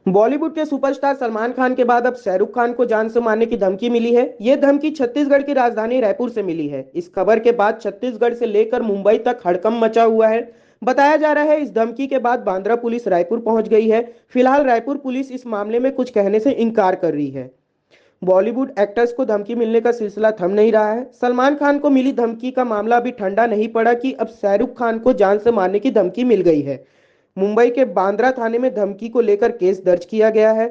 बॉलीवुड के सुपरस्टार सलमान खान के बाद अब शाहरुख खान को जान से मारने की धमकी मिली है। यह धमकी छत्तीसगढ़ की राजधानी रायपुर से मिली है। इस खबर के बाद छत्तीसगढ़ से लेकर मुंबई तक हड़कंप मचा हुआ है। बताया जा रहा है इस धमकी के बाद बांद्रा पुलिस रायपुर पहुंच गई है। फिलहाल रायपुर पुलिस इस मामले में कुछ कहने से इनकार कर रही है। बॉलीवुड एक्टर्स को धमकी मिलने का सिलसिला थम नहीं रहा है। सलमान खान को मिली धमकी का मामला अभी ठंडा नहीं पड़ा कि अब शाहरुख खान को जान से मारने की धमकी मिल गई है। मुंबई के बांद्रा थाने में धमकी को लेकर केस दर्ज किया गया है।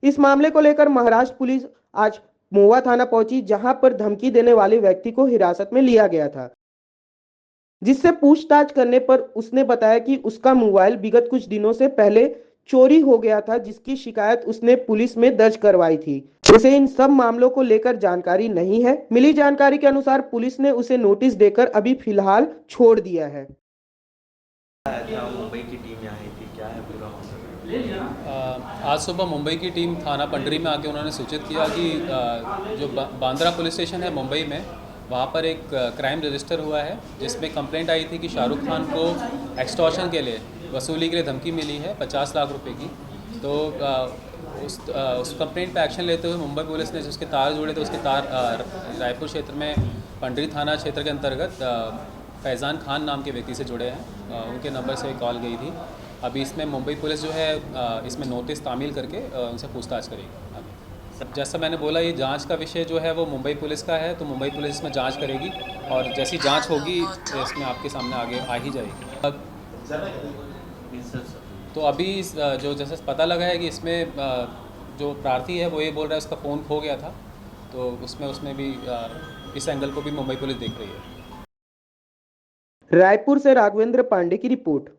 इस मामले को लेकर महाराष्ट्र पुलिस आज मोवा थाना पहुंची, जहां पर धमकी देने वाले व्यक्ति को हिरासत में लिया गया था, जिससे पूछताछ करने पर उसने बताया कि उसका मोबाइल विगत कुछ दिनों से पहले चोरी हो गया था, जिसकी शिकायत उसने पुलिस में दर्ज करवाई थी। उसे इन सब मामलों को लेकर जानकारी नहीं है। मिली जानकारी के अनुसार पुलिस ने उसे नोटिस देकर अभी फिलहाल छोड़ दिया है। था मुंबई की टीम यहाँ आई थी, क्या है पूरा मामला? आज सुबह मुंबई की टीम थाना पंडरी में आके उन्होंने सूचित किया कि जो बांद्रा पुलिस स्टेशन है मुंबई में, वहाँ पर एक क्राइम रजिस्टर हुआ है जिसमें कंप्लेंट आई थी कि शाहरुख खान को एक्सटॉर्शन के लिए, वसूली के लिए धमकी मिली है 50 लाख रुपए की। तो उस कंप्लेंट पे एक्शन लेते हुए मुंबई पुलिस ने जिसके तार जुड़े थे, उसके तार रायपुर क्षेत्र में पंडरी थाना क्षेत्र के अंतर्गत फैज़ान खान नाम के व्यक्ति से जुड़े हैं। उनके नंबर से कॉल गई थी। अभी इसमें मुंबई पुलिस जो है इसमें नोटिस तामील करके उनसे पूछताछ करेगी। अब जैसा मैंने बोला, ये जांच का विषय जो है वो मुंबई पुलिस का है, तो मुंबई पुलिस इसमें जांच करेगी और जैसी जांच होगी इसमें आपके सामने आगे आ ही जाएगी। तो अभी जो जैसे पता लगा है कि इसमें जो प्रार्थी है वो ये बोल रहा है उसका फ़ोन खो गया था, तो उसमें भी इस एंगल को भी मुंबई पुलिस देख रही है। रायपुर से राघवेंद्र पांडे की रिपोर्ट।